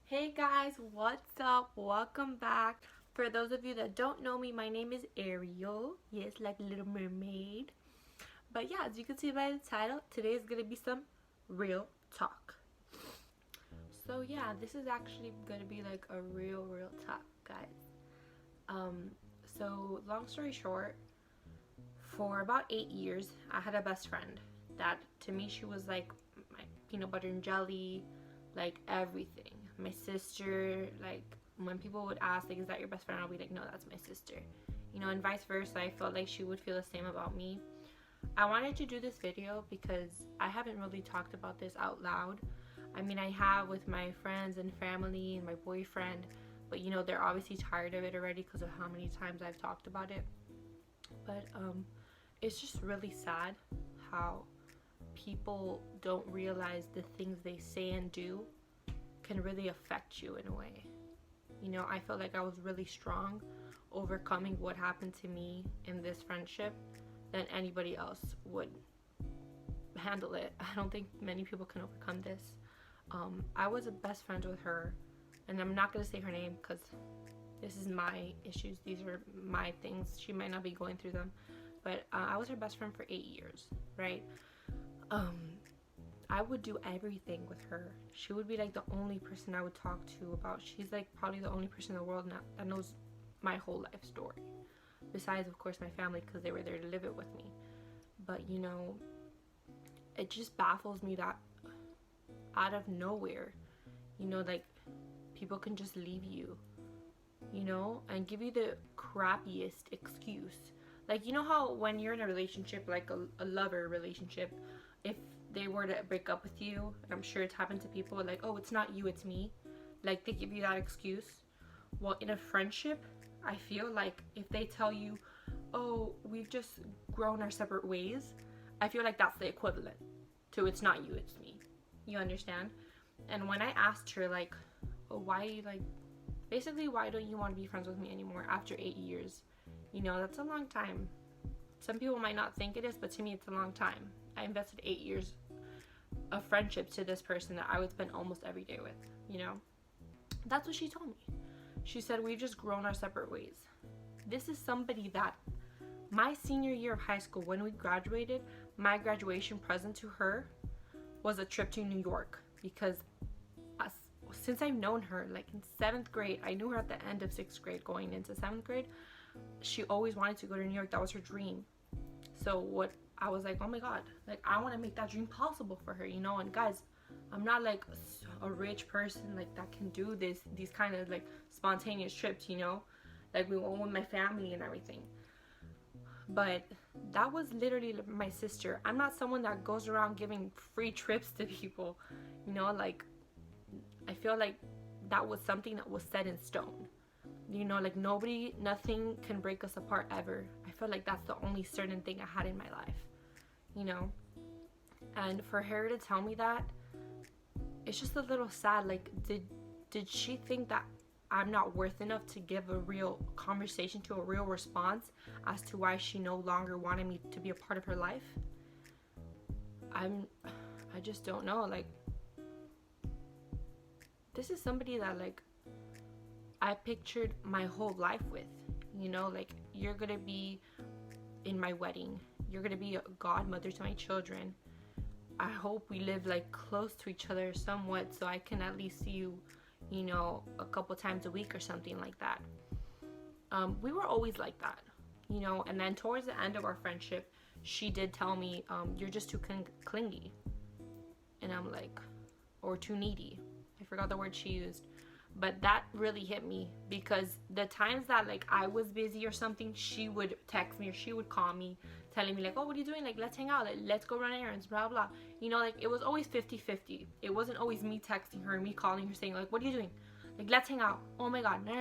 Hey guys, what's up? Welcome back. For those of you that don't know me, my name is Ariel. Yes, like Little Mermaid. But yeah, as you can see by the title, today is going to be some real talk. So yeah, this is actually going to be like a real talk, guys. Um, so long story short, for about 8 years, I had a best friend that to me she was like my peanut butter and jelly, like everything. My sister, like when people would ask, like, is that your best friend? I'll be like, no, that's my sister. And vice versa. I felt like she would feel the same about me. I wanted to do this video because I haven't really talked about this out loud. I mean, I have with my friends and family and my boyfriend, but they're obviously tired of it already because of how many times I've talked about it. But it's just really sad how people don't realize the things they say and do can really affect you in a way. I felt like I was really strong overcoming what happened to me in this friendship than anybody else would handle it. I don't think many people can overcome this. I was best friends with her, and I'm not going to say her name because this is my issues. These are my things. She might not be going through them. But I was her best friend for 8 years, right? I would do everything with her. She would be like the only person I would talk to about. She's like probably the only person in the world now that knows my whole life story. Besides, of course, my family because they were there to live it with me. But, it just baffles me that out of nowhere, like people can just leave you, and give you the crappiest excuse. Like, how when you're in a relationship, like a lover relationship, if they were to break up with you, and I'm sure it's happened to people, like, oh, it's not you, it's me. Like, they give you that excuse. Well, in a friendship, I feel like if they tell you, oh, we've just grown our separate ways, I feel like that's the equivalent to it's not you, it's me. You understand? And when I asked her, like, oh, why, like, basically, why don't you want to be friends with me anymore after 8 years? That's a long time. Some people might not think it is, but to me, it's a long time. I invested 8 years of friendship to this person that I would spend almost every day with, That's what she told me. She said, we've just grown our separate ways. This is somebody that my senior year of high school, when we graduated, my graduation present to her was a trip to New York because since I've known her, like in 7th grade, I knew her at the end of 6th grade going into 7th grade, she always wanted to go to New York. That was her dream. So what I was like, oh my god, like I want to make that dream possible for her, and guys, I'm not like a rich person like that can do these kind of like spontaneous trips, like we went with my family and everything. But that was literally my sister. I'm not someone that goes around giving free trips to people, like I feel like that was something that was set in stone. Like nothing can break us apart ever. I feel like that's the only certain thing I had in my life, and for her to tell me that, it's just a little sad. Like, did she think that I'm not worth enough to give a real conversation to a real response as to why she no longer wanted me to be a part of her life? I just don't know. Like, this is somebody that like I pictured my whole life with, like you're gonna be in my wedding, you're gonna be a godmother to my children. I hope we live like close to each other somewhat so I can at least see you, a couple times a week or something like that. We were always like that, and then towards the end of our friendship, she did tell me, you're just too clingy. And I'm like, or too needy. I forgot the word she used. But that really hit me because the times that like I was busy or something, she would text me or she would call me telling me like, oh, what are you doing? Like, let's hang out. Like, let's go run errands, blah, blah. Like it was always 50-50. It wasn't always me texting her and me calling her saying like, what are you doing? Like, let's hang out. Oh my God, no.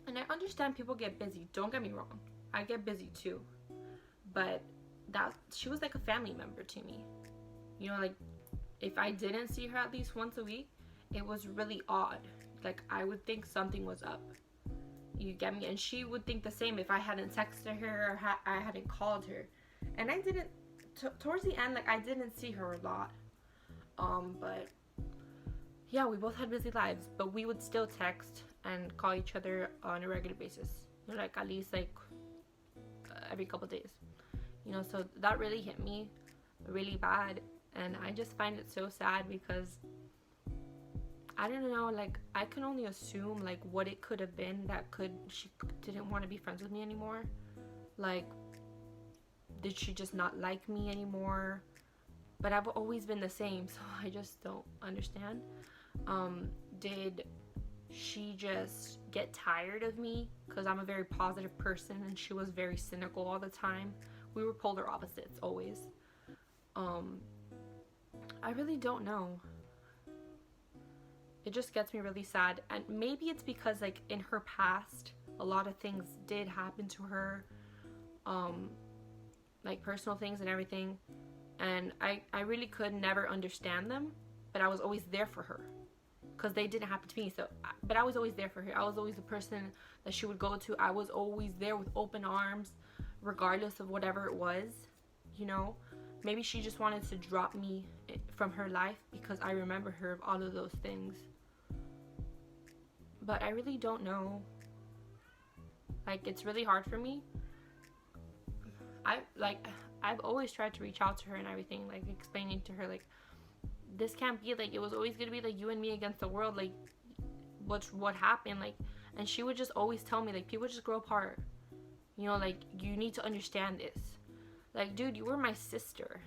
And I understand people get busy. Don't get me wrong. I get busy too. But she was like a family member to me. Like if I didn't see her at least once a week, it was really odd. Like I would think something was up. You get me? And she would think the same if I hadn't texted her or I hadn't called her. And I didn't, towards the end, like I didn't see her a lot. But yeah, we both had busy lives, but we would still text and call each other on a regular basis. You know, like at least like every couple days. You know, so that really hit me really bad, and I just find it so sad because I don't know, like I can only assume like what it could have been that she didn't want to be friends with me anymore. Like, did she just not like me anymore? But I've always been the same, so I just don't understand. Did she just get tired of me because I'm a very positive person and she was very cynical all the time? We were polar opposites always. I really don't know. It just gets me really sad, and maybe it's because like in her past a lot of things did happen to her, like personal things and everything, and I really could never understand them, but I was always there for her because they didn't happen to me. So but I was always there for her. I was always the person that she would go to. I was always there with open arms regardless of whatever it was, you know. Maybe she just wanted to drop me from her life because I remember her of all of those things. But I really don't know. Like, it's really hard for me. I've always tried to reach out to her and everything, like explaining to her like this can't be, like it was always gonna be like you and me against the world, like what happened, like, and she would just always tell me like people just grow apart, you know, like you need to understand this. Like, dude, you were my sister.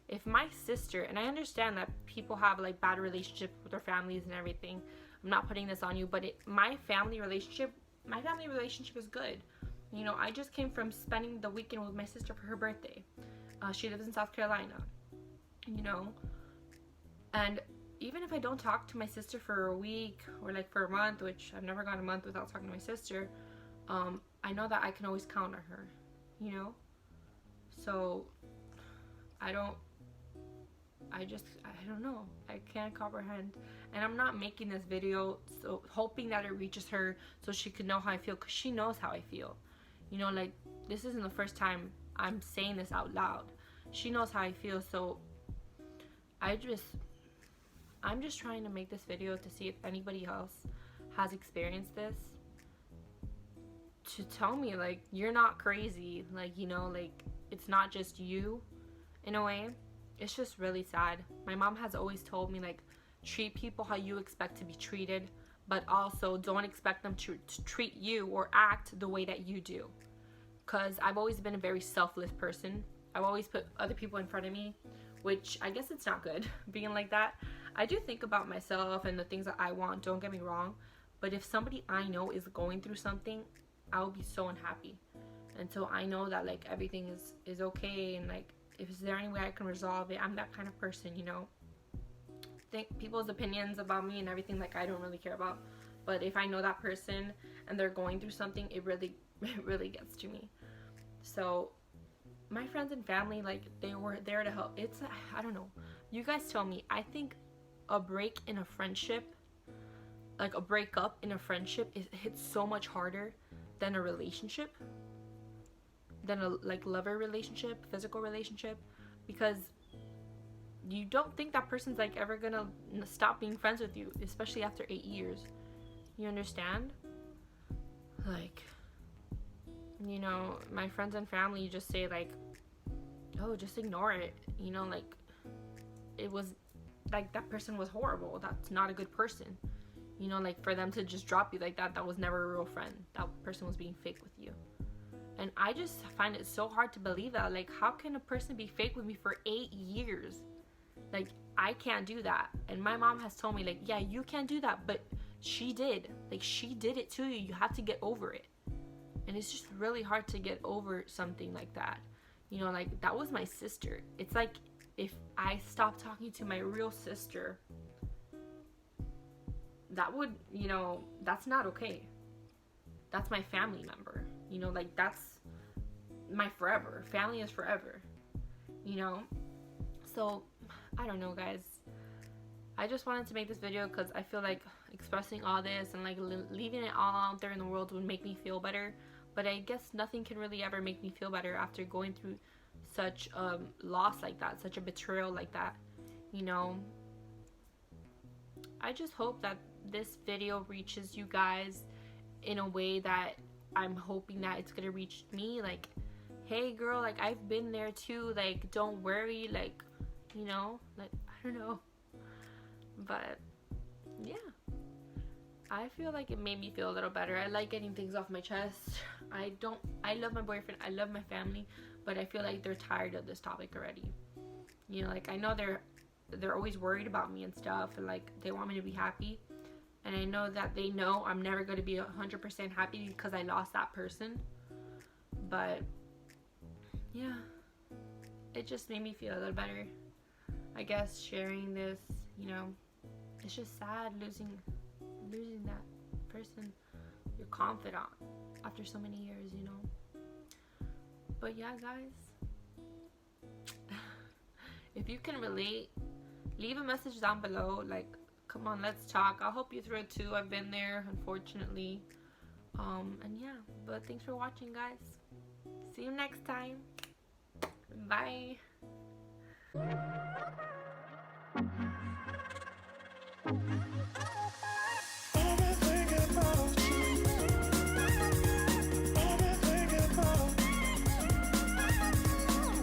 If my sister, and I understand that people have like bad relationships with their families and everything, I'm not putting this on you, but my family relationship is good. You know, I just came from spending the weekend with my sister for her birthday. She lives in South Carolina, you know, and even if I don't talk to my sister for a week or like for a month, which I've never gone a month without talking to my sister, I know that I can always count on her, you know. So I don't know. I can't comprehend. And I'm not making this video so hoping that it reaches her so she could know how I feel, because she knows how I feel. You know, like, this isn't the first time I'm saying this out loud. She knows how I feel, so I'm just trying to make this video to see if anybody else has experienced this, to tell me like you're not crazy, like, you know, like it's not just you in a way. It's just really sad. My mom has always told me like treat people how you expect to be treated, but also don't expect them to treat you or act the way that you do, because I've always been a very selfless person. I've always put other people in front of me, which I guess it's not good being like that. I do think about myself and the things that I want, don't get me wrong, but if somebody I know is going through something, I will be so unhappy. And so I know that like everything is okay, and like if is there any way I can resolve it, I'm that kind of person, you know. Think people's opinions about me and everything, like I don't really care about, but if I know that person and they're going through something, it really gets to me. So my friends and family, like, they were there to help. It's, I don't know, you guys tell me. I think a break in a friendship, like a breakup in a friendship, hits so much harder than a relationship, than a like lover relationship, physical relationship, because you don't think that person's like ever gonna stop being friends with you, especially after 8 years. You understand? Like, you know, my friends and family just say like, oh, just ignore it, you know, like it was like that person was horrible, that's not a good person, you know, like for them to just drop you like that, that was never a real friend, that person was being fake with you. And I just find it so hard to believe that, like, how can a person be fake with me for 8 years? Like, I can't do that. And my mom has told me like, yeah, you can't do that, but she did, like she did it to you, you have to get over it. And it's just really hard to get over something like that, you know, like that was my sister. It's like if I stopped talking to my real sister, that would, you know, that's not okay. That's my family member, you know, like that's my forever. Family is forever, you know. So I don't know, guys. I just wanted to make this video because I feel like expressing all this and like leaving it all out there in the world would make me feel better. But I guess nothing can really ever make me feel better after going through such a loss like that, such a betrayal like that, you know. I just hope that this video reaches you guys in a way that I'm hoping that it's gonna reach me. Like, hey girl, like I've been there too, like don't worry, like, you know, like I don't know. But yeah, I feel like it made me feel a little better. I like getting things off my chest. I love my boyfriend, I love my family, but I feel like they're tired of this topic already. You know, like I know they're always worried about me and stuff, and like they want me to be happy, and I know that they know I'm never going to be 100% happy because I lost that person. But yeah, it just made me feel a little better, I guess, sharing this. You know, it's just sad losing that person, your confidant, after so many years, you know. But yeah, guys, if you can relate, leave a message down below. Like, come on, let's talk. I'll help you through it too. I've been there, unfortunately. And yeah, but thanks for watching, guys. See you next time. Bye.